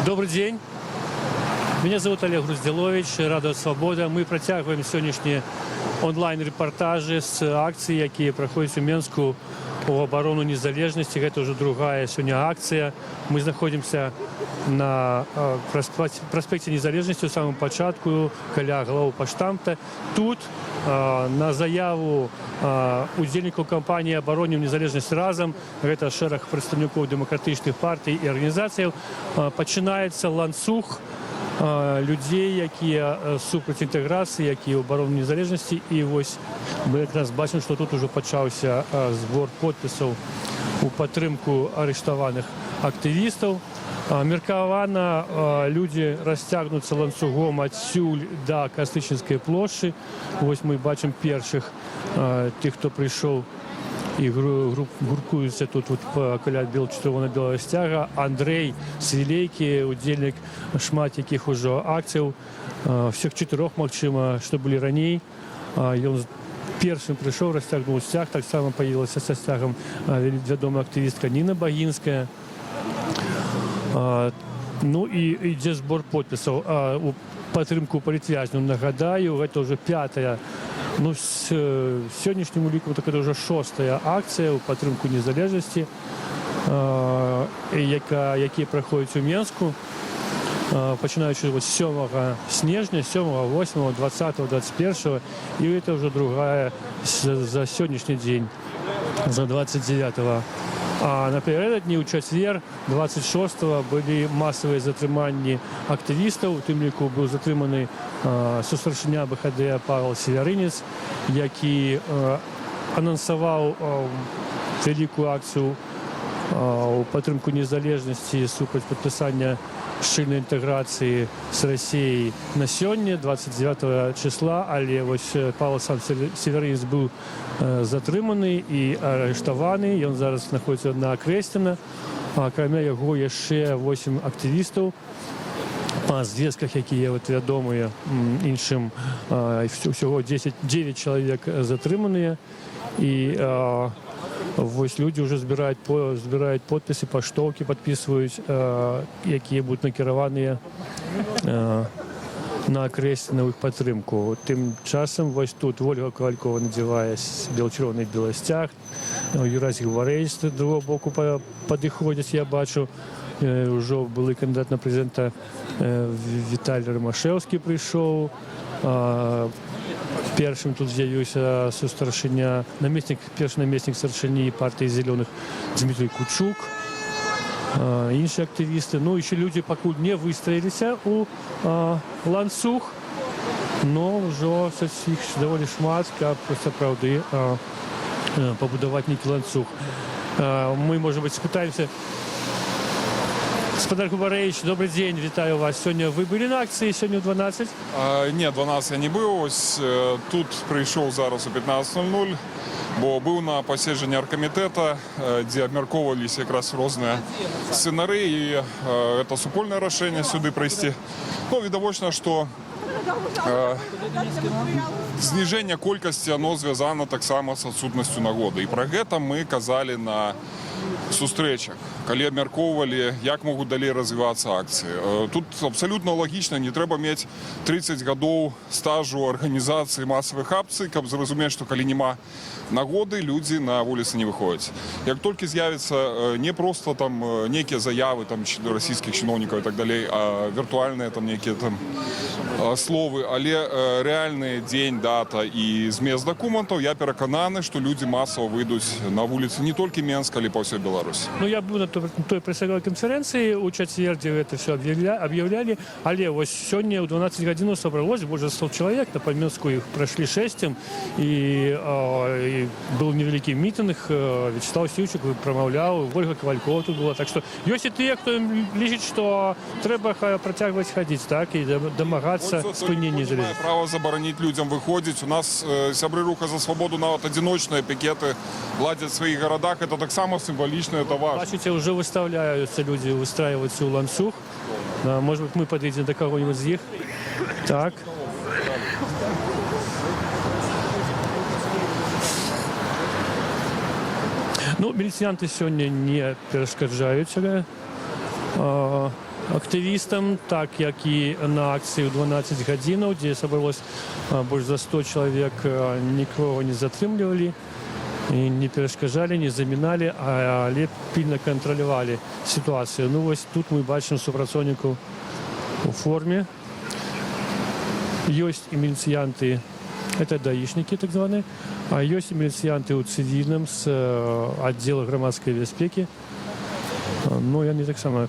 Добрый день. Меня зовут Олег Груздилович, Радио Свобода. Мы протягиваем сегодняшние онлайн-репортажи с акций, які проходят у Менску у оборону незалежности. Это уже другая сегодня акция. Мы находимся на проспекте Незалежности, у самом початку, каля главу поштамта. Тут на заяву удзельнікаў кампаніі «Абаронім незалежнасць разам», гэта шэраг прадстаўнікоў дэмакратычных партый і арганізацыяў, пачынаецца ланцуг людзей, якія супраць інтэграцыі, якія ў абарону незалежнасці. І вось мы якраз бачым, што тут ужо пачаўся збор подпісаў у падтрымку арыштаваных актывістаў. Меркавана людзі расцягнуцца ланцугом адсюль да Кастычынскай плошчы. Вось мы бачым першых тых, хто прыйшоў і гуркуюцца тут каля чырвона-белага сцяга. Андрэй Свілейкі, удзельнік шмат якіх ужо акцыяў, всех 4, магчыма, што былі раней. Ён першым прыйшоў, расцягнуў сцяг, таксама паявілася са сцягам вядомая актывістка Ніна Багінская. Ну і ідзе збор подпісаў у падтрымку палітвязняў. Нагадаю, гэта ўжо 5-я, ну, сённяшняму ліку так это ўжо 6-я акцыя ў падтрымку незалежнасці, якія праходзяць у Менску, пачынаючы з 7 снежня, 7, 8, 20, 21, і гэта ўжо другая за сённяшні дзень, за 29-го. А напярэдадні ў чацвер, 26-го, былі масавыя затрыманні актывістаў. У тым ліку быў затрыманы сустаршыня БХД Павел Севярынец, які анансаваў вялікую акцыю у падтрымку незалежнасці супраць падпісання шчыльнай інтэграцыі з Расіяй на сёння, 29 числа, але вось Павел Севярынец быў затрыманы і арыштаваны. Ён зараз знаходзіцца на Акрэсціна. Акрамя яго яшчэ 8 актывістаў па звестках, якія вядомыя іншым, усяго 9 чалавек затрыманыя. І вось людзі ўжо збіраюць подпісы, паштоўкі падпісваюць, якія будуць накіраваныя на Акрэсціна ў іх падтрымку. Тым часам вось тут Ольга Кавалькова надзявае чырвоны белы сцяг, Юрась Гварэйч з другого боку падыходзяць, я бачу. Ужо былы кандыдат на прэзідэнта Віталій Рымашэўскі прыйшоў. Першым тут з'явіўся першы намеснік старшыні партыі зялёных Дмітрый Кучук, іншыя актывісты. Ну, яшчэ людзі пакуль не выстраіліся ў ланцуг, но ўжо іх даволі шмат, каб сапраўды пабудаваць нейкі ланцуг. Мы, может быть, спытаемся. Господар Губарэвич, добрый день, вітаю вас. Сегодня вы были на акции, сегодня в 12? Нет, 12 я не был. Тут прийшов зараз у 15:00, бо був на посідженні аргкомітету, де обмірковувалися якраз різні сценарі, і це супольне рішення сюди прийти. Ну, відовочно, що зниження кількості, воно зв'язано так само з відсутністю нагоди. І про це ми казали на сустрэчах, калі абмяркоўвалі, як могуць далей развівацца акцыі. Тут абсалютна лагічна, не трэба мець 30 гадоў стажу арганізацыі масавых акцый, каб зразумець, што калі няма нагоды, людзі на вуліцы не выходзяць. Як толькі з'явіцца не проста там нейкія заявы там расійскіх чыноўнікаў і так далей, а віртуальныя там нейкія там словы, але рэальны дзень, дата і змест дакументаў, я перакананы, што людзі масава выйдуць на вуліцы не толькі Менска, але па ўсёй Беларусі. Ну, я быў на той прэсавой канферэнцыі у чацвер, дзе гэта все аб'яўлялі, але вось сёння ў 12 гадзінаў сабралось больш за 100 чалавек. На Па-Менску іх прайшлі 6, і быў невялікі мітынг. Вячеслав Сіўчук прамаўляў, Ольга Кавалькова тут была. Так што ёсць і тыя, хто лічыць, што трэба працягваць хадзіць, так, і дамагацца спынення незалежнасці. Права забараніць людзям выходзіць. У нас сябры руха за свабоду нават адзіночныя пікеты ладзяць в сваіх гарадах. Это таксама символично, это важно. Бачите, уже выставляются люди, выстраиваются у ланцуг. Может быть, мы подойдем до кого-нибудь из них. Так. Ну, міліцыянты сёння не перашкаджаюць активістам, так як і на акцію 12 годин, де зібралось більше за 100 чоловік, нікого не затримували, не перешкоджали, не замінали, але пильно контролювали ситуацію. Ну ось тут ми бачимо співпрацівників у формі. Є і міліціянти, це даїшники так звані, а є і міліціянти у цивільному з відділу громадської безпеки. Ну, вони так само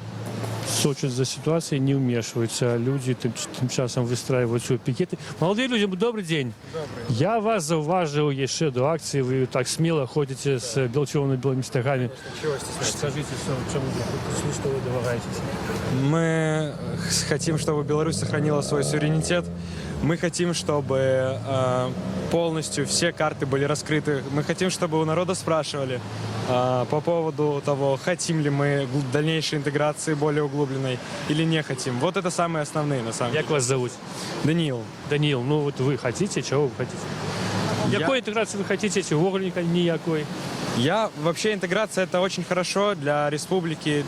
сочать за ситуацией, не вмешиваются. Люди тем часом выстраиваются пикеты. Молодые люди, добрый день. Добрый. Я вас зауважил еще до акции. Вы так смело ходите с белыми стягами. Чего стесняться? Скажите, что вы домогаетесь? Мы хотим, чтобы Беларусь сохранила свой суверенитет. Мы хотим, чтобы полностью все карты были раскрыты. Мы хотим, чтобы у народа спрашивали по поводу того, хотим ли мы дальнейшей интеграции более углубленной или не хотим. Вот это самые основные, на самом деле. Как вас зовут? Даниил. Даниил, ну вот вы хотите, чего вы хотите? Какой интеграции вы хотите, чего никакой? Вообще интеграция это очень хорошо для республики,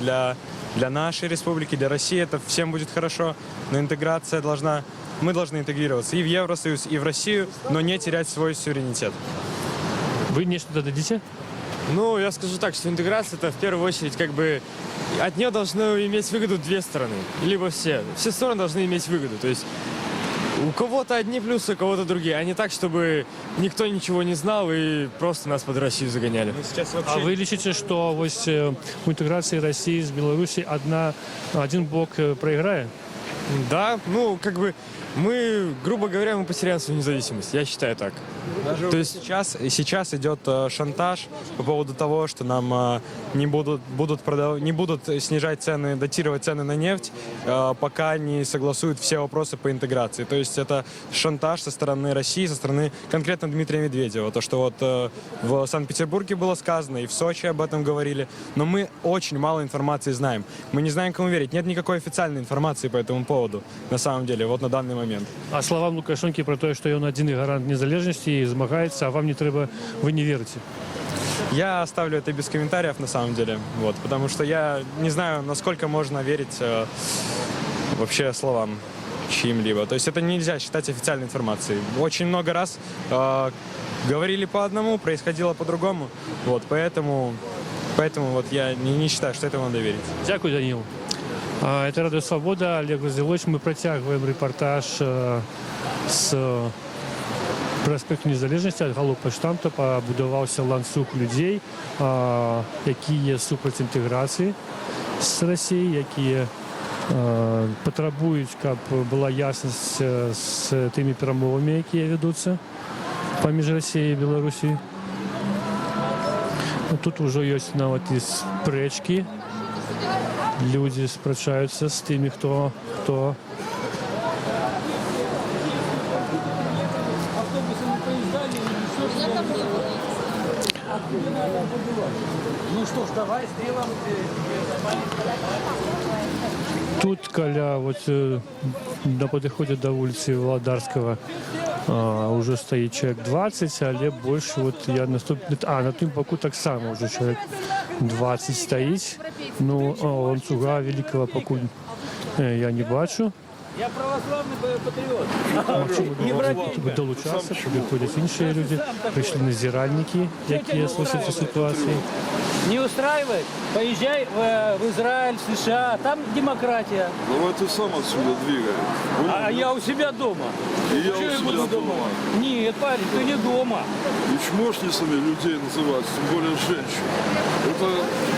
для нашей республики, для России. Это всем будет хорошо. Но интеграция мы должны интегрироваться и в Евросоюз, и в Россию, но не терять свой суверенитет. Вы нечто дадите? Ну, я скажу так, что интеграция это в первую очередь как бы от нее должны иметь выгоду две стороны, либо все. Все стороны должны иметь выгоду. То есть у кого-то одни плюсы, у кого-то другие, а не так, чтобы никто ничего не знал и просто нас под Россию загоняли. А вы лічите, что ось у интеграции России с Беларусью один блок проиграет? Да, ну как бы мы, грубо говоря, мы потеряем свою независимость. Я считаю так. То есть сейчас идет шантаж по поводу того, что нам не будут снижать цены, датировать цены на нефть, пока не согласуют все вопросы по интеграции. То есть это шантаж со стороны России, со стороны конкретно Дмитрия Медведева. То, что вот в Санкт-Петербурге было сказано, и в Сочи об этом говорили. Но мы очень мало информации знаем. Мы не знаем, кому верить. Нет никакой официальной информации по этому поводу, на самом деле, вот на данный момент. А словам Лукашенки про то, что он один гарант незалежности и змагається, а вам не треба, вы не верите? Я оставлю это без комментариев, на самом деле, вот, потому что я не знаю, насколько можно верить вообще словам чьим-либо. То есть это нельзя считать официальной информацией. Очень много раз говорили по одному, происходило по-другому, вот, поэтому вот я не считаю, что этому надо верить. Дякую, Данил. Это Радио Свобода, Олег Груздилович. Мы протягиваем репортаж с проспекту Незалежності, від Галопоштамту побудувався ланцюг людей, які є супроти інтеграції з Росією, які потребують, щоб була ясність з тими перемовами, які ведуться поміж Росією і Білорусією. Тут вже є навіть і спречки. Люди сперечаються з тими, хто Ну что ж, давай сделаем. тут, коля, вот на підході до вулиці Володарського уже стоїть чоловік 20, але більше вот я на тому боку так само вже чоловік 20 стоїть. Ну, ланцюга великого поки я не бачу. Я православный патриот. Долучатися, приходять інші люди, прийшли назиральники, які слухають цю ситуацію. Не устраивает? Поезжай в Израиль, в США, там демократия. Давай ты сам отсюда двигай. А я у себя дома. И я Чё у я себя буду дома. Нет, парень, ты не дома. И чмошницами людей называть, тем более женщин.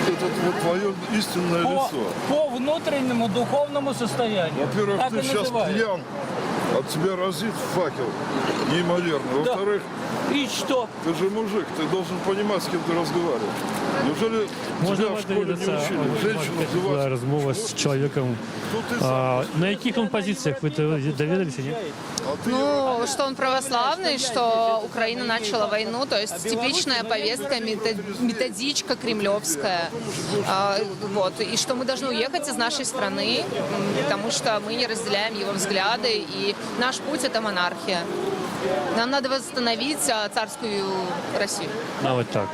Это твое истинное лицо. По внутреннему духовному состоянию. Во-первых, Так ты и сейчас называют. пьян, от тебя разит факел неимоверно. Во-вторых, И что? ты же мужик, ты должен понимать, с кем ты разговариваешь. Неужели Можна тебя в школе не довідатися, учили женщину була называть? розмова з чоловіком. Кто ты сам? На яких він позиціях ви довідалися? Ні? А ты Ну, что он православный, что Украина начала войну, то есть типичная повестка, методичка кремлевская. Вот, и что мы должны уехать из нашей страны, потому что мы не разделяем его взгляды, и наш путь — это монархия. Нам надо восстановить царскую Россию. Навіть так.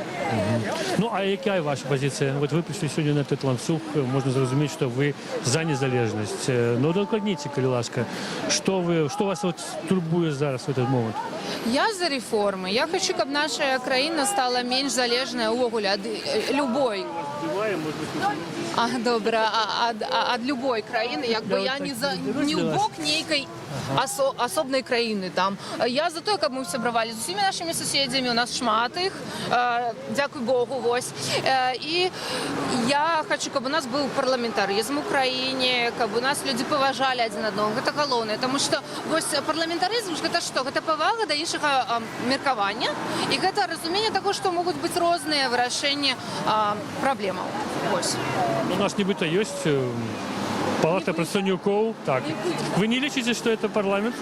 Ну, а яка ваша позиція? От ви прийшли сьогодні на цей ланцюг, можна зрозуміти, що ви за незалежність. Ну, докладніться, будь ласка, що вас от турбує зараз в цей момент? Я за реформы. Я хочу, чтобы наша країна стала менш залежною увогуле від любой. Добре, від любой країни, якби я не у бок нейкой особної країни там. Я за те, щоб ми всі брали з усіма нашими сусідами, у нас шмат їх, дякую Богу, ось. І я хочу, щоб у нас був парламентаризм в Україні, щоб у нас люди поважали один одного. Це головне, тому що ось парламентаризм, це що? Це повага до інших міркування, і це розуміння того, що можуть бути різні вирішення проблем. Ось. У нас нібито є палата представників. Так. Ви не лічите, що це парламент?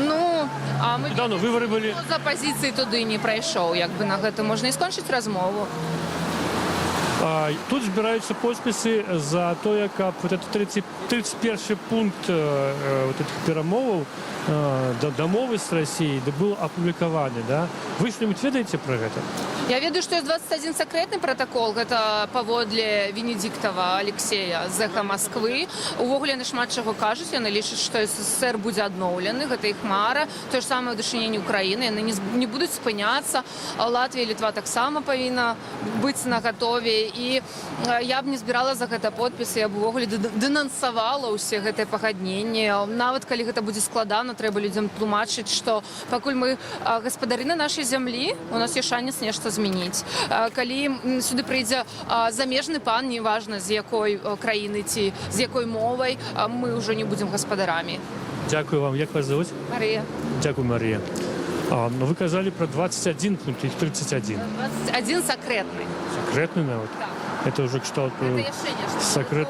Ну, а ми Давно вибори були. з опозиції туди не пройшов, якби на це можна і скончити розмову. Тут збираються підписи за те, як вот этот 31 пункт вот этих перемовин, домови з Росією, де був опублікований. Да? Ви що-нибудь ведаєте про це? Я ведаю, что есть 21 секретный протокол, это паводле Венедиктова Алексея з «Эхо Москвы». Увогуле не шмат чого кажуть, вони лічать, що СССР буде відновлений, це їх мара. Те ж саме в душенні України, вони не будуть спинятися. Латвія і Литва так само повинна бути наготові. І я б не збирала за це підписи, я б увогуле денонсувала усі це погоднення. Навіть коли це буде складано, треба людям тлумачити, що поки ми господарі на нашій землі, у нас є шанс нечто змінити. Коли сюди прийде заміжний пан, неважно з якої країни ці, з якою мовою, ми вже не будемо господарами. Дякую вам. Як вас звуть? Марія. Дякую, Марія. Ну, ви казали про 21 пункт, їх 31. 21 секретний. Секретний навіть? Так. Це вже кшталт Це ще нечто. секрет...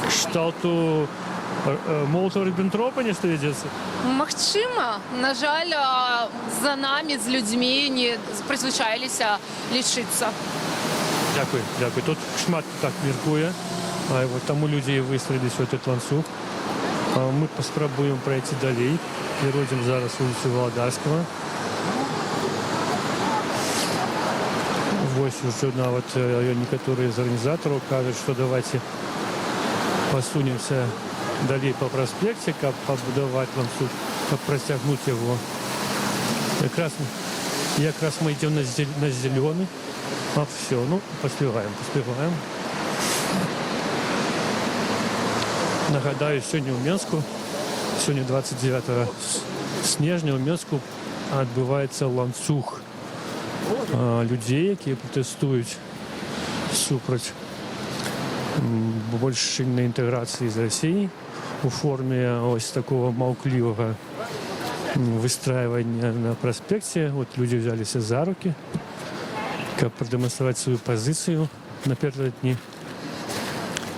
кшталту Молотова-Ріббентропа не ведеться? Магчыма, на жаль, за нами, з людьми не призвичайлися лічитися. Дякую, дякую. Тут шмат так міркує, тому люди і вистроїлись в цей ланцюг. Ми спробуємо пройти далі. Перейдемо зараз вулицю Володарського. Ось уже некоторые из организаторов кажут, что давайте посунемся далі по проспекті, як побудувати ланцюг, як простягнути його. Якраз ми йдемо на зелений. Все, ну, поспіваємо. Нагадаю, сьогодні у Мінську, сьогодні 29 снежня у Мінську відбувається ланцюг людей, які протестують супроть більшої інтеграції з Росією у формі ось такого мовкливого выстраивания на проспекте. Вот люди взялись за руки, как продемонстрировать свою позицию. Напередодні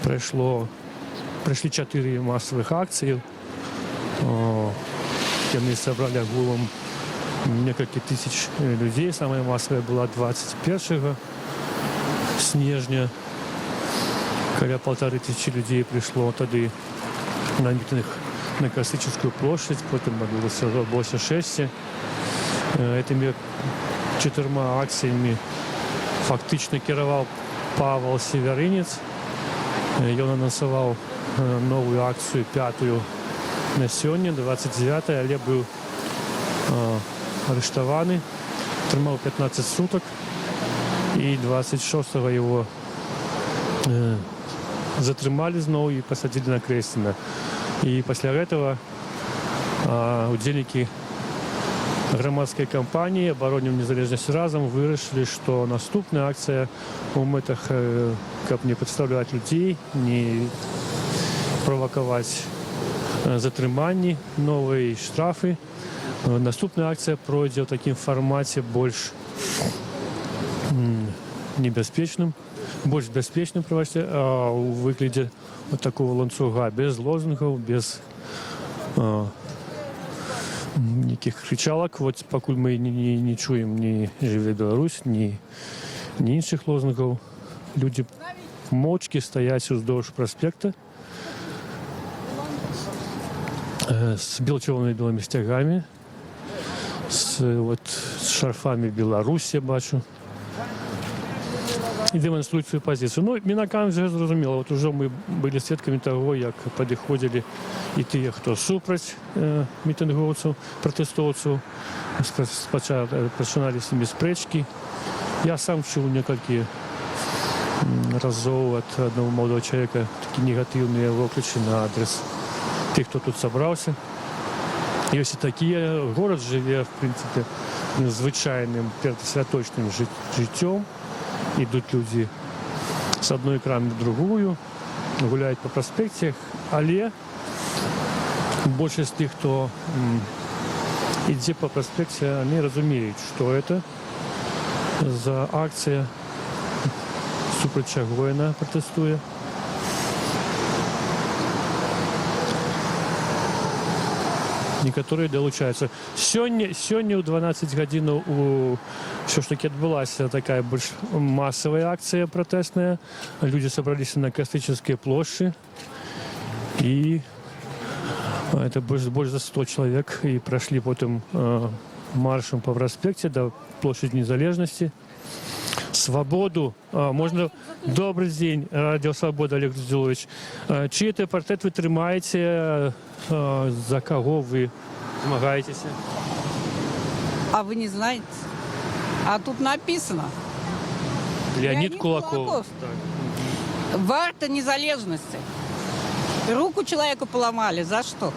пройшли 4 массовых акції. Они собрали огулом несколько тысяч людей. Самая массовая была 21 снежня. Коля 1500 людей пришло тоді на митинг на Классическую площадь, потім відбулося 6. Этими 4 акціями фактично керував Павел Северинець. Він анонсував нову акцію, 5-ю на сьогодні, 29-й, але був арештований, тримав 15 суток, і 26-го його затримали знову і посадили на Крестина. И после этого удельники громадской кампании «Обороним незалежность разом» вирішили, що наступна акція у метах, як не підставляти людей, не провокувати затримання, нові штрафи. Наступна акція пройде в такому форматі більш небезпечним, у вигляді вот такого ланцюга, без лозунгів, без ніяких кричалок. Вот поки ми не чуємо ні «Живе Білорусь», ні інших лозунгів, люди мовчки стоять уздовж проспекта з біло-червоними білими стягами, з шарфами Білорусі, я бачу. І демонструють свою позицію. Ну, Мінакан вже зрозуміло, от уже ми були свідками того, як підходили і ті, хто супроть мітинговців, протестовців, починали з ними спречки. Я сам чув некілька разів від одного молодого чоловіка такі негативні виклики на адрес тих, хто тут зібрався. І ось такі, город живе, в принципі, звичайним, святочним життям. Идут люди с одной краны в другую, гуляют по проспектах, але большинство тех, кто идет по проспекте, они разумеют, что это за акция, супроть чего она протестует. Некоторые долучаються. Сьогодні у 12 годин все ж таки відбулася така більш масова акція протестна. Люди зібралися на Кострической площади. І це більше за 100 чоловік. І пройшли потім маршем по проспекті до площади Незалежності. Свободу. Можна... Добрий день, Радіо Свобода, Олег Груздилович. Чий це портрет ви тримаєте? За кого ви змагаєтеся? А вы не знаете? А тут написано. Леонид Кулаков. Кулаков. Варта незалежности. Руку человеку поломали. За что?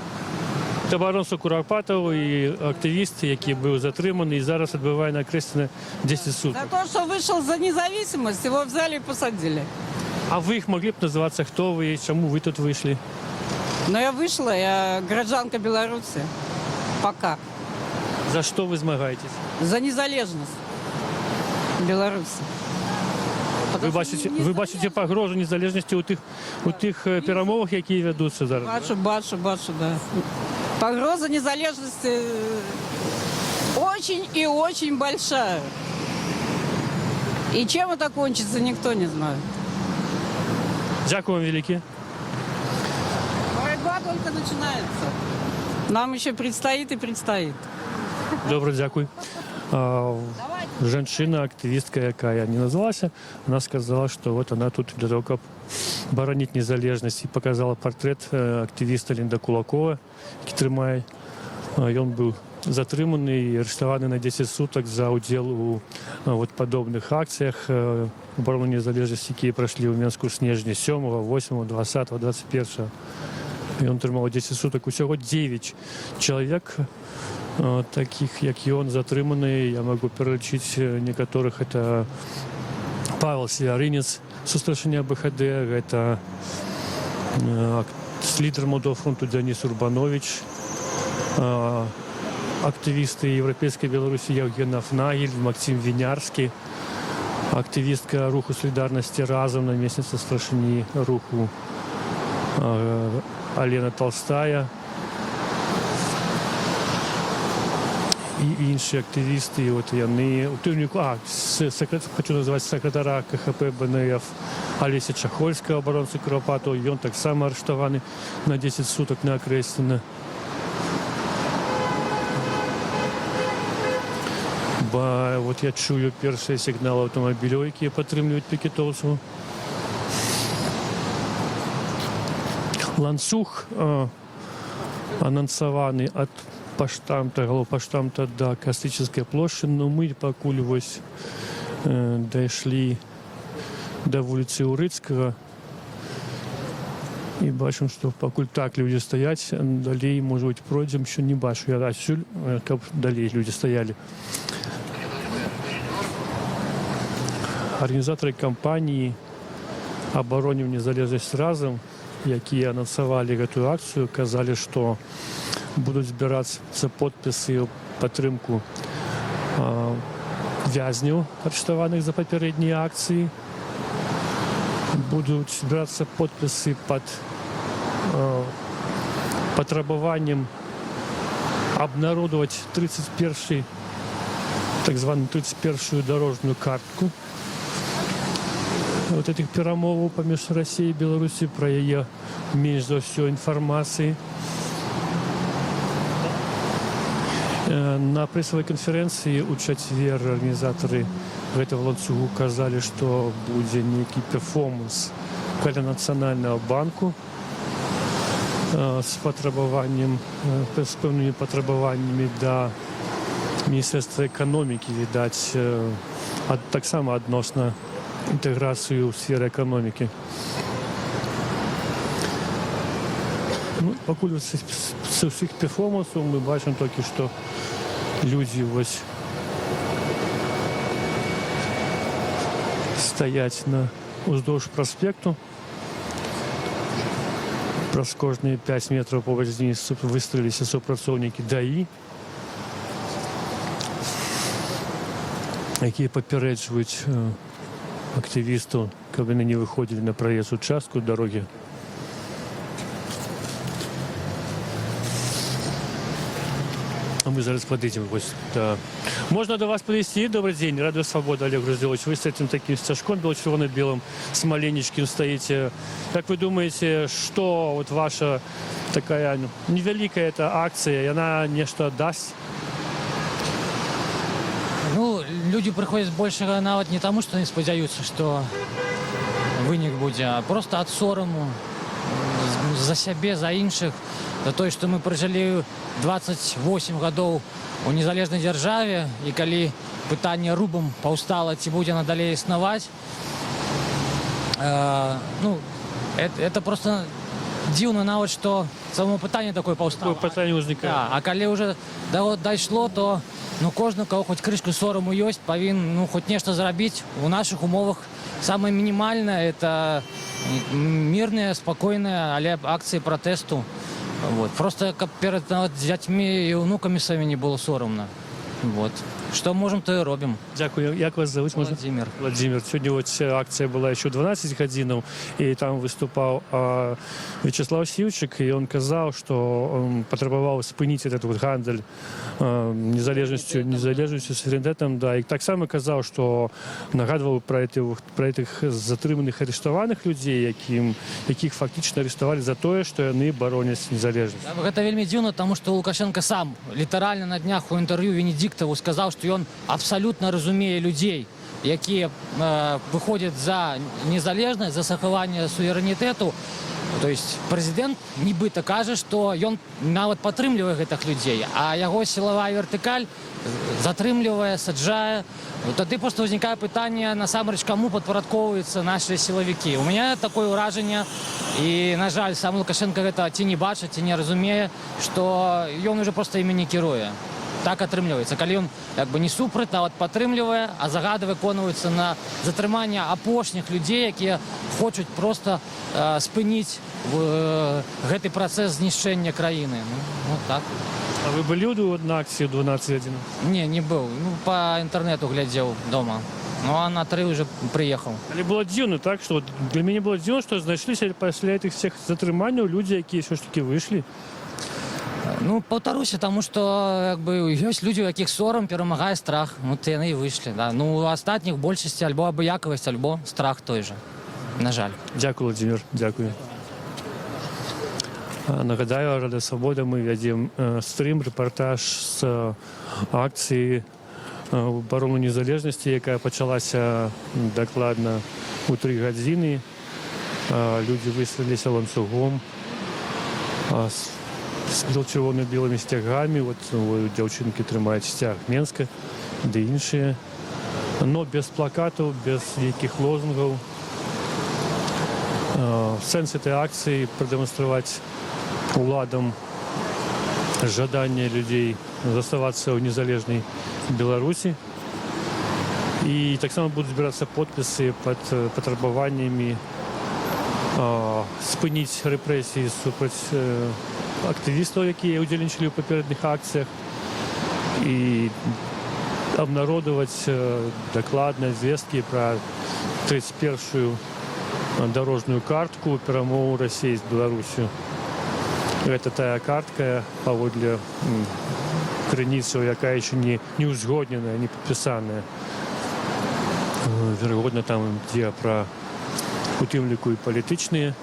Це Баронство Куропатов і активіст, який був затриманий і зараз відбуває на кресті на 10 суток. За то, что вышел за независимость, его взяли и посадили. А ви їх могли б називатися, хто ви і чому ви тут вийшли? Но я вышла, я гражданка Беларуси. Пока. За що ви змагаєтесь? За незалежность Беларуси. Ви бачите погрозу незалежності у тих перемовах, які ведуться зараз? Бачу, да. Погроза незалежности очень и очень большая. И чем это кончится, никто не знает. Дякую вам велике. Борьба только начинается. Нам еще предстоит и предстоит. Добре, дякую. Женщина, активістка, яка я не назвалася, вона сказала, що от вона тут для того, щоб боронити незалежність, і показала портрет активіста Лінда Кулакова, який тримає. Він був затриманий і арештований на 10 суток за уділ у подобних акціях оборони незалежності, які пройшли у Мінську Снежні 7, 8, 20, 21. І він тримав 10 суток. Усього 9 чоловік, таких, як і він, затриманий. Я можу перелічити некоторих. Це Павел Сіаринець з устрашення БХД, це лідер Молодого фронту Денис Урбанович, активісти Європейської Білорусі Євген Афнагель, Максим Вінярський, активістка руху солідарності «Разом», намісниця старшині руху Алена Толстая і інші активісти. От вони, хочу назвати секретаря КХП БНФ Олеся Чахольська, оборонця Куропатова, він так само арештований на 10 суток на Окрестіна. От я чую перші сигнали автомобілів, які підтримують пікетовців. Ланцюг анонсований від головпоштамта до Кострической площади, но ми покуль ось дійшли до вулиці Урицького і бачимо, що покуль так люди стоять, далі, може бути, пройдемо, що не бачу я отсюль, як далі люди стояли. Організатори кампанії «Оборонім незалежність разом», які анонсували цю акцію, казали, що будуть збиратися підписи у підтримку в'язнів, арештованих за попередні акції. Будуть збиратися підписи під потребуванням обнародувати 31-й, так звану 31-ю дорожню картку. Вот этих перемов поміж Росією і Білорусі, про її менш за все інформації. На прэсавай канферэнцыі ў чацвер арганізатары гэтага ланцугу казалі, што будзе нейкі перформанс каля Нацыянальнага банку з патрабаваннем, з пэўнымі патрабаваннямі да Міністэрства эканомікі, відаць, таксама адносна інтэграцыю ў сферы эканомікі. Ну, пакуль з усіх перформансаў мы бачым толькі, што людзі вось стаяць уздоўж праспекту. Праз кожныя 5 метраў побач з імі выстроіліся супрацоўнікі ДАІ, якія папярэджваюць актывістаў, каб яны не выходзілі на праезд участку дарогі. А мы зараз подойдем. Да. Можно до вас подойти? Добрый день. Радио Свобода, Олег Груздилович. Вы с этим таким стяжком бело-червоно-белым, с маленечким стоите. Как вы думаете, что вот ваша такая невеликая эта акция, и она нечто даст? Ну, люди приходят больше нават не тому, что они спадзяюцца, что вынік будзе, а просто ад сораму за сябе, за іншых, за тое, што мы пражылі 28 гадоў у незалежнай дзяржаве, і калі пытанне рубам паўстала, ці будзе надалей існаваць, ну, это просто дзіўна нават, што само пытанне такое паўстала. Пытанне ўзнікае. А калі ўжо дайшло, то кожны, кого хоць крышку сораму ёсць, павінен хоць нешта зрабіць. У нашых умовах самае мінімальнае — это мірныя, спакойныя, але акцыі пратэсту. Вот. Просто каб перад дзяцьмі і ўнукамі самі не было сорамна. Вот. Что можем, то и робим. Дякую. Як вас зовут? Владимир. Владимир. Сегодня вот акция была еще 12 годин, и там выступал Вячеслав Сивчик, и он сказал, что он потребовал спынить этот вот гандель незалежностью, суверенитетом, да, и так само сказал, что нагадывал про этих затриманих, арестованных людей, яких фактично арестовали за то, что они боронят незалежность. Это вельми дзіўна, потому что Лукашенко сам лiterально на днях у интервью Венедиктову сказал, что ён абсолютно разумее людей, якія выходят за незалежность, за захаванне суверэнітэту. То есть прэзідэнт нібыта кажа, што ён нават падтрымлівае гэтых людзей, а яго сілавая вертыкаль затрымлівае, саджае. Тады просто ўзнікае пытанне, насамрэч, каму падпарадкоўваюцца нашыя сілавікі. У мяне такое ўражанне, і, на жаль, сам Лукашенко гэта ці не бачыць, ці не разумее, што ён уже просто імі не кіруе. Так атрымліваецца. Калі ён не супраць, нават падтрымлівае, а загады выконваюцца на затрыманне апошніх людзей, якія хочуць просто спыніць гэты працэс знішчэння краіны. Вот так. А вы были на акции 12.1? Не был. По интернету глядел дома. Ну, а на 3 уже приехал. Але было дзіўна, так? Что для меня было дзіўна, что знайшліся пасля этих всех затрыманняў людзі, якія все ж таки вышли. Паўтаруся, тому што ёсць людзі, у якіх сорам перамагае страх. Яны і выйшлі. Да. У астатніх большасці альбо абыякавасць, альбо страх той же. На жаль. Дякую, Владимир. Дякую. Нагадаю, Радио Свобода, мы вядзем стрим, рэпартаж з акцыі «Оборону незалежнасці», якая пачалася дакладна ў 3 гадзіны. Людзі выстроіліся ланцугом з чырвона-белымі сцягамі. Вот дзяўчынкі трымаюць сцяг Менска, ды іншыя. Но без плакатаў, без нейкіх лозунгаў. Сэнс этой акцыі прадэманстраваць уладам жаданне людзей заставацца ў незалежнай Беларусі. І таксама будуць збірацца подпісы пад патрабаваннямі спыніць рэпрэсіі супраць актывістаў, якія ўдзельнічалі ў папярэдніх акцыях, і абнародаваць дакладныя звесткі пра 31-ю дорожную картку перамоў Расіі з Беларусю. Гэта тая картка, паводле крыніцаў, якая яшчэ не ўзгодненая, не падпісаная. Верагодна, там ідзе пра, у тым ліку, і палітычныя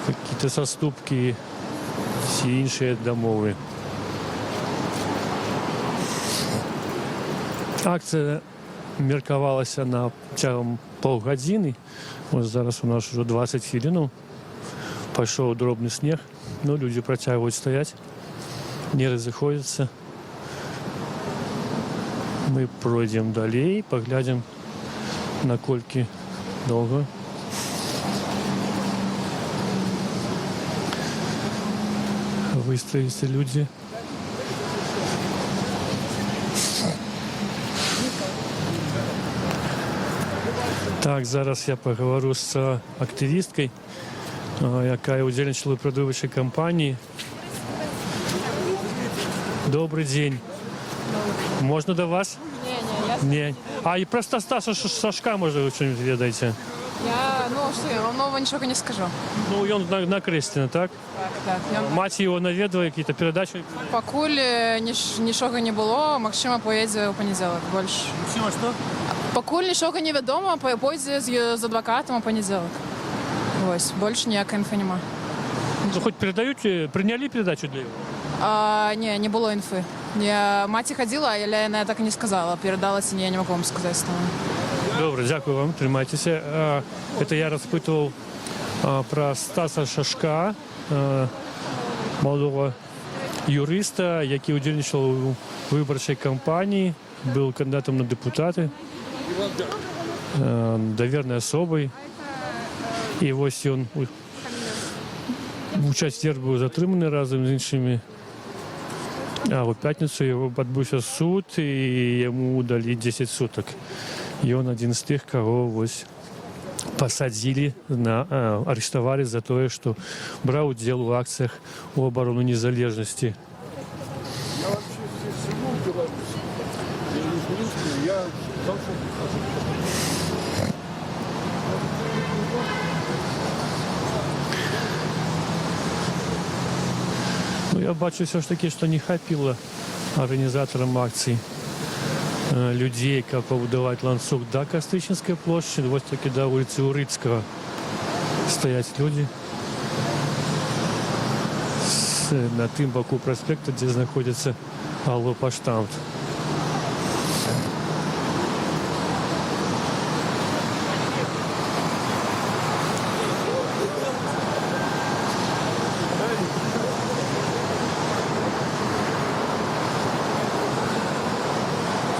какие-то саступкі ці іншыя дамовы. Акція меркавалася на цягам паўгадзіны. Ось зараз у нас уже 20 хвілінаў. Пайшоў дробны снег, но людзі працягваюць стаяць, не разыходзяцца. Мы пройдзем далей, паглядзім, наколькі доўга. Выстроились люди. Так, зараз я поговорю з активісткою, яка удзельнічала у перадвиборчій кампанії. Добрий день. Можна до вас? Не. А и про Стаса Сашка, может, вы что-нибудь ведаете? Что я вам нового ничего не скажу. Ну, он на Крестина, так? Так, Мать его наведала, какие-то передачи? покуль нічого не було, Максима поїде у понеділок більше. Максима, что? Покуль нічого не відомо, поїде з адвокатом у понеділок. Ось, більше ніякої інфи нема. Ну, хоть передають, приняли передачу для его? Ні, не було інфи. Мать ходила, але я так і не сказала. Передалася, я не можу вам сказати з того. Добре, дякую вам, тримайтеся. Это я розпитував про Стаса Шашка, молодого юриста, який удільничав у виборчій кампанії, був кандидатом на депутати, довірною особою. І ось він у четвер був затриманий разом з іншими. А у п'ятницю його відбувся суд, і йому дали 10 суток. И он один из тех, кого ось посадили, арестовали за то, что брал удел в акциях у обороны незалежности. Я вообще здесь живу в Беларуси. Я не турист, я должен... Ну, я бачу все ж таки, что не хапило организаторам акций людей, как побудовать ланцюг до Костычинской площади, вот таки до улицы Урицкого стоять люди на тым боку проспекта, где находится Аллопоштамт.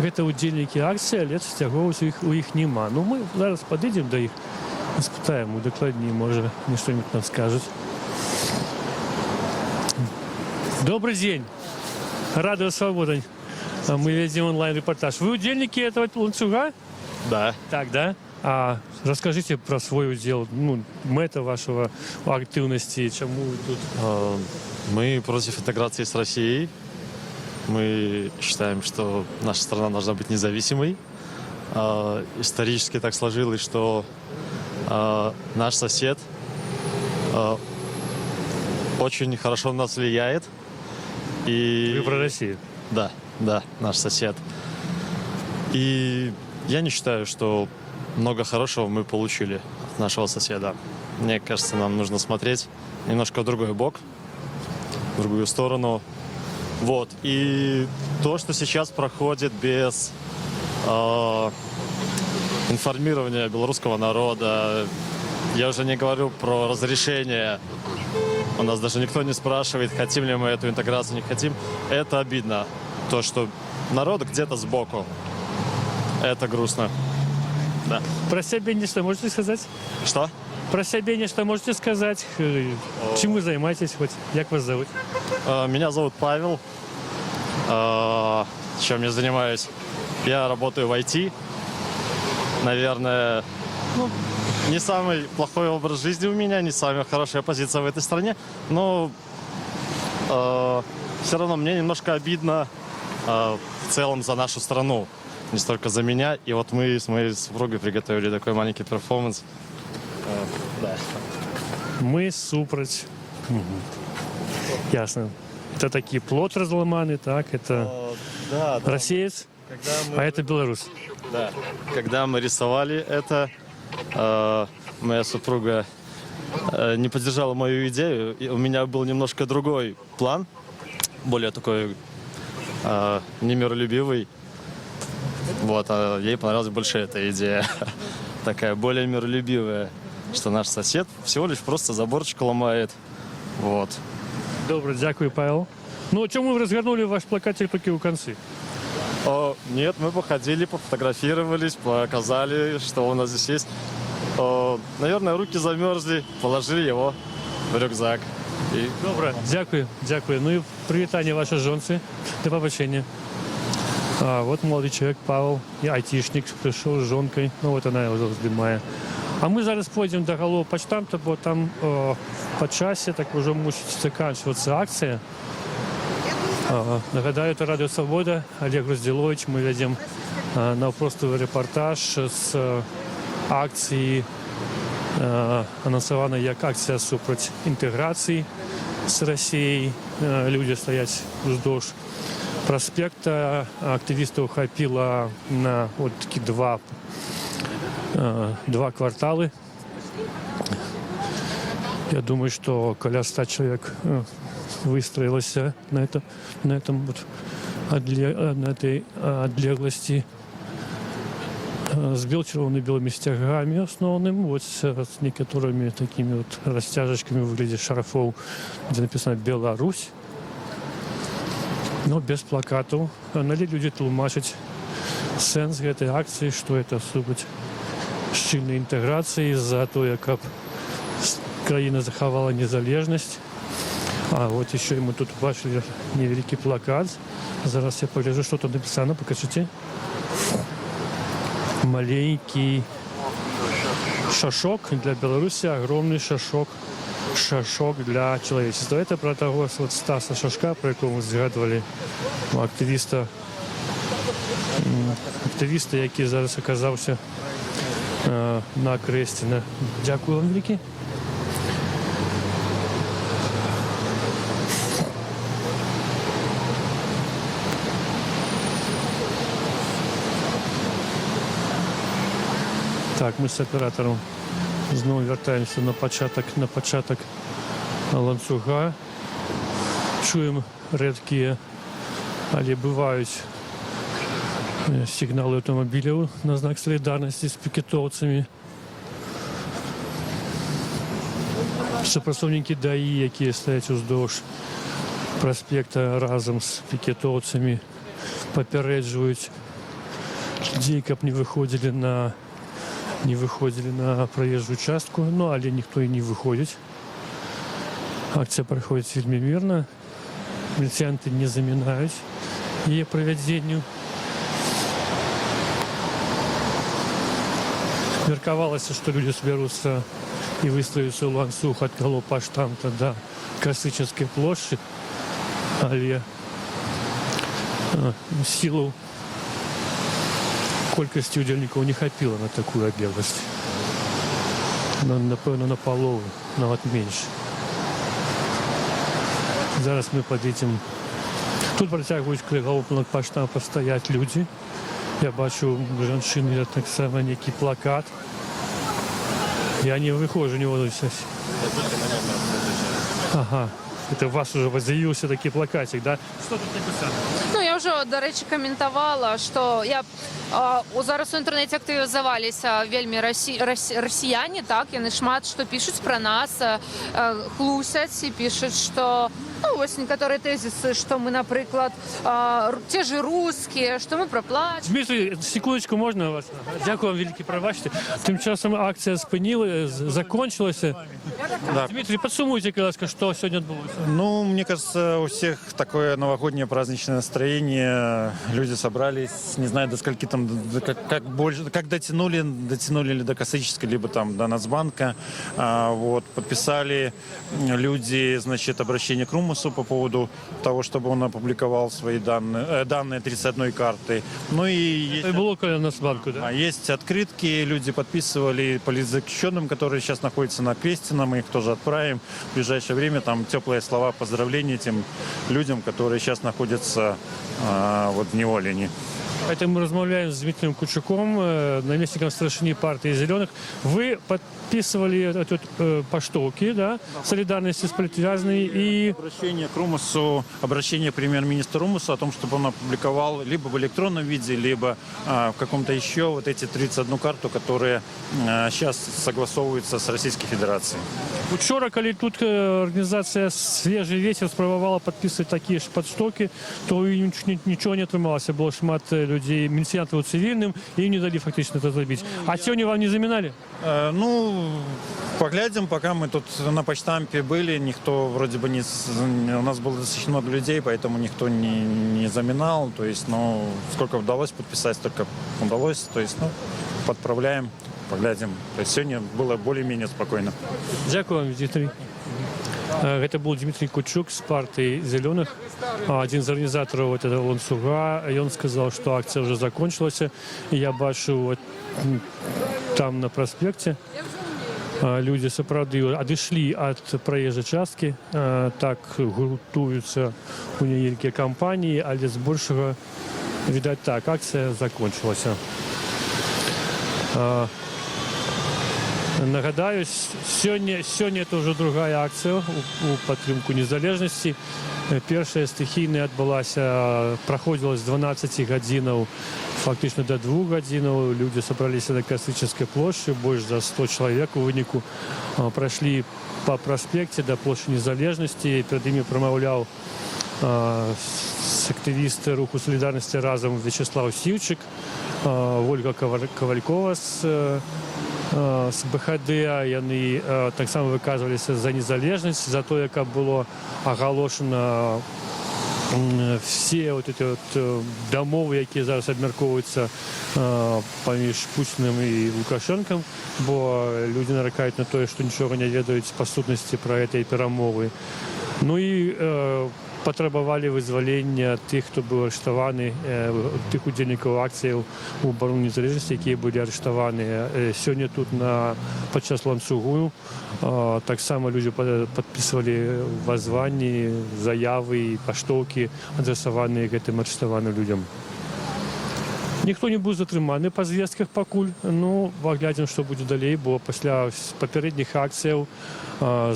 Гэта удзельнікі акцыі, але сцягоўваць у іх няма. Ну, мы зараз падыдзем да іх, спытаем, дакладней, можа, што-нибудь нам скажуць. Добрый день. Радио Свобода. Мы ведем онлайн-репортаж. Вы удельники этого ланцюга? Да. Так, да? А расскажите про свой удел, ну, мета вашего активности, чему вы тут? Мы против интеграции с Россией. Мы считаем, что наша страна должна быть независимой. Исторически так сложилось, что наш сосед очень хорошо на нас влияет. И... Вы про Россию? Да, да, наш сосед. И я не считаю, что много хорошего мы получили от нашего соседа. Мне кажется, нам нужно смотреть немножко в другой бок, в другую сторону. Вот. И то, что сейчас проходит без информирования белорусского народа, я уже не говорю про разрешение. У нас даже никто не спрашивает, хотим ли мы эту интеграцию, не хотим. Это обидно. То, что народ где-то сбоку. Это грустно. Да. Про себя нечто можете сказать? Что? Про себя нечто можете сказать? Чем вы занимаетесь хоть? Как вас зовут? Меня зовут Павел. Чем я занимаюсь? Я работаю в IT. Наверное, не самый плохой образ жизни у меня, не самая хорошая позиция в этой стране. Но все равно мне немножко обидно в целом за нашу страну. Не столько за меня. И вот мы с моей супругой приготовили такой маленький перформанс. Да. Мы супраць. Ясно. Это такие плот разломаны, так? Это Да, да. россиец, Когда мы... а это белорус. Да. Когда мы рисовали это, моя супруга не поддержала мою идею. И у меня был немножко другой план, более такой немиролюбивый. Вот, а ей понравилась больше эта идея. Такая более миролюбивая, что наш сосед всего лишь просто заборчик ломает. Вот. Добре, дякую, Павел. Ну, чому ви розгорнули ваш плакатик тільки у кінці? Нет, мы походили, пофотографировались, показали, что у нас здесь есть. Наверное, руки замерзли, положили его в рюкзак. И Добре, дякую, дякую. Ну і привітання вашій жонці. До побачення. Вот молодий чоловік Павел, і айтішник, прийшов з жонкою. Ну, от вона його здимає. А ми зараз пойдемо до головного почтамта, бо там по часі так вже мусить закінчуватися акція. Нагадаю, это Радио Свобода, Олег Груздилович. Мы ведем навпростовый репортаж з акції, анонсована як акція супроть інтеграції з Росією. Люди стоять вздовж проспекта. Активістів охопило на от такі два квартали. Я думаю, что около 100 человек выстроилось на этой отлеглости с червоно-белыми стягами основным, вот с некоторыми такими вот растяжечками в виде шарфов, где написано «Беларусь», но без плакатов. Нали люди тлумачать сенс этой акции, что это суть щільної інтеграції за то, яка країна заховала незалежність. А вот еще мы тут бачили невеликий плакат. Зараз я погляжу, что тут написано. Покажите. Маленький шажок для Беларуси, огромный шажок для человечества. Это про того вот Стаса Шашка, про якого ми згадували, активіста, який зараз оказався на Крестіна. Дякую вам велике. Так, ми з оператором знову вертаємося на початок ланцюга. Чуємо рідкі, але бувають сигнали автомобілів на знак солідарності з пікетовцями. Співпрацівники ДАІ, які стоять уздовж проспекта разом з пікетовцями, попереджують людей, щоб не выходили на проезжую частку, ну, але никто и не выходит. Акция проходит вельми мирно. Милицианты не заминают ее проведению. Мерковалось, что люди соберутся и выстроятся в ланцюг от Головпоштамта до Косычинской площади, але силу колькості удільників не хватило на таку отлеглость. Напевно, на половину, навіть менше. Зараз ми підійдемо. Тут протягують к Головпоштамту стоять люди. Я бачу жінки, так само некий плакат. Я не виходжу, не волнуйся. Ага. Это у вас уже з'явився такий плакатик, да? Що тут написано? Ну, я вже, до речі, коментувала, що зараз у інтернеті активізувалися вельми росіяни, так, вони шмат що пишуть про нас, хлусять і пишуть, що, ну, ось некоторі тезиси, що ми, наприклад, ті ж русські, що ми проплачуємо. Дмитрий, секундочку, можна вас? Дякую вам велике, пробачте. Тим часом акція закончилася. Да. Дмитрий, подсумуйте, будь ласка, що сьогодні відбулося. Ну, мне кажется, у всех такое новогоднее праздничное настроение. Люди собрались, не знаю, до скольки там, как дотянули ли до Косычинской, либо там до Нацбанка. Вот, подписали люди, значит, обращение к Румусу по поводу того, чтобы он опубликовал свои данные 31 карты. Ну и Це було коли Нацбанку, да? есть открытки, люди подписывали политзаключенным, которые сейчас находятся на Крестина, мы их тоже отправим в ближайшее время. Там теплые слова поздравления тем людям, которые сейчас находятся вот в неволении. Это мы размовляем с Дмитрием Кучуком, наместником старшины партии «Зеленых». Вы подписывали поштовки, да, солидарности с политвязанными и... Обращение премьер-министра Румусу о том, чтобы он опубликовал либо в электронном виде, либо в каком-то еще вот эти 31 карту, которые сейчас согласовываются с Российской Федерацией. Учора, коли тут организація «Свежий ветер» спробувала підписати такі ж подштоки, то нічого не отрималося. Було шмат людей, міліціянтів цивільним, і їм не дали фактично це зробити. А сьогодні вам не замінали? Поглядим, пока мы тут на почтампе были, никто вроде бы у нас было достаточно много людей, поэтому никто не заминал, то есть, сколько удалось подписать, столько удалось, то есть, подправляем, поглядим. То есть сегодня было более-менее спокойно. Дякую вам, Дмитрий. Гэта быў Дмитрий Кучук з партыі «Зеленых», адзін з арганізатараў этого ланцуга. Ён сказаў, што акцыя ўжо закончылася. Я бачыў там на праспекце людзі сапраўды адышлі ад праезжай часткі, так гуртуюцца ў невялікія кампаніі, але збольшага, відаць, так, акцыя закончылася. Нагадаю, сёння это ўжо другая акцыя у падтрымку незалежнасці. Першая стыхійная адбылася, праходзіла з 12 гадзінаў фактычна да 2 гадзінаў. Людзі сабраліся на Касычанскай плошчы, больш за 100 чалавек у выніку прайшлі па праспекце да плошчы незалежнасці. Перад імі прамаўляў актывіст руху солідарнасці разам Вячеслав Сіўчык, Ольга Кавалькова з БХД. Яны таксама выказваліся за незалежнасць, за тое, каб было агалошана все дамовы, якія зараз абмяркоўваюцца паміж Пуціным і Лукашэнкам, бо людзі наракаюць на тое, што нічога не ведаюць па сутнасці пра гэтыя перамовы. І патрабавалі вызвалення тых, хто быў арыштаваны, тых удзельнікаў акцыяў у абарону незалежнасці, якія былі арыштаваныя. Сёння тут падчас ланцугу таксама людзі падпісвалі воззванні, заявы і паштоўкі, адрасаваныя гэтым арыштаваным людзям. Ніхто не быў затрыманы па звестках пакуль. Паглядзім, што будзе далей, бо пасля папярэдніх акцыяў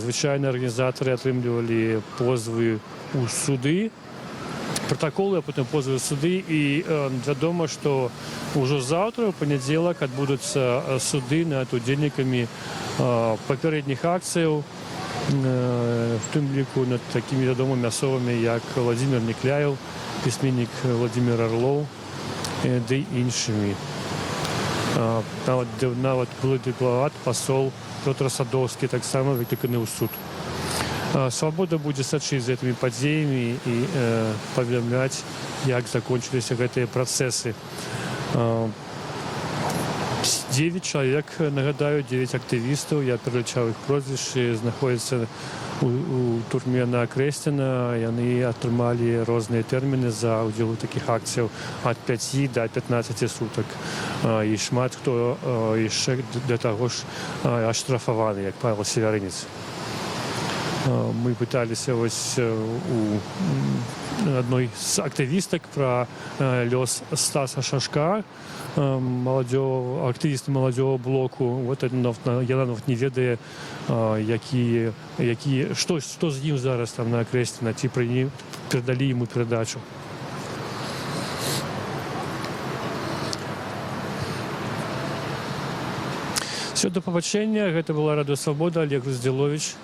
звычайна арганізатары атрымлівалі позвы ў суды, протоколы, а потым позвы ў суды. І вядома, што ўжо заўтра, у панядзелак, адбудуцца суды над удзельнікамі папярэдніх акцыяў, в тым ліку над такімі вядомымі асобамі, як Владимир Некляев, пісьменнік Владимир Орлов, ды іншымі. Нават былы дыпламат, пасол Пётр Садовскі таксама выкліканы ў суд. Свабода будзе сачыць за гэтымі падзеямі і паведамляць, як закончыліся гэтыя працэсы. 9 чалавек, нагадаю, 9 актывістаў, я пералічаў іх прозвішчы, знаходзяцца у турме на Акрэсціна. Яны атрымалі розныя тэрміны за ўдзел у такіх акцыяў ад 5 да 15 сутак. І шмат хто яшчэ для таго ж аштрафаваны, як Павел Севярынец. Мы пыталіся вось у адной з актывістак пра лёс Стаса Шашка, актывіста маладзёвага блоку. Яна нават не ведае, што з ім зараз там на Акрэсціна, ці перадалі яму перадачу. Все, до побачення. Гэта была Радыё Свабода, Олег Груздзіловіч.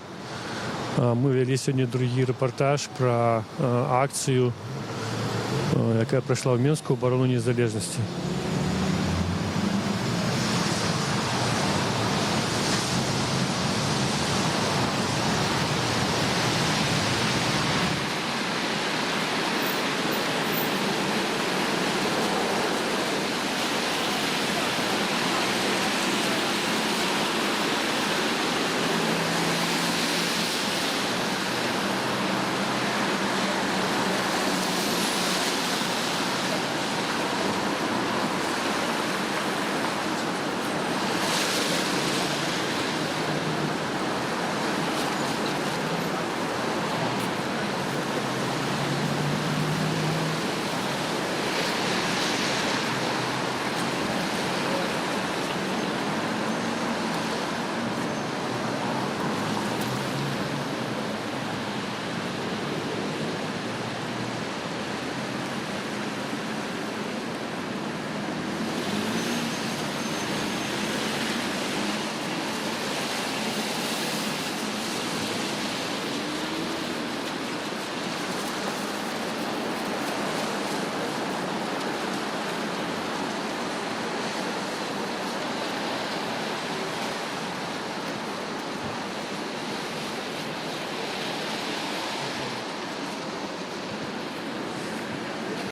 Мы вялі сёння другі рэпартаж пра акцыю, якая прайшла ў Мінску, абарону незалежнасці.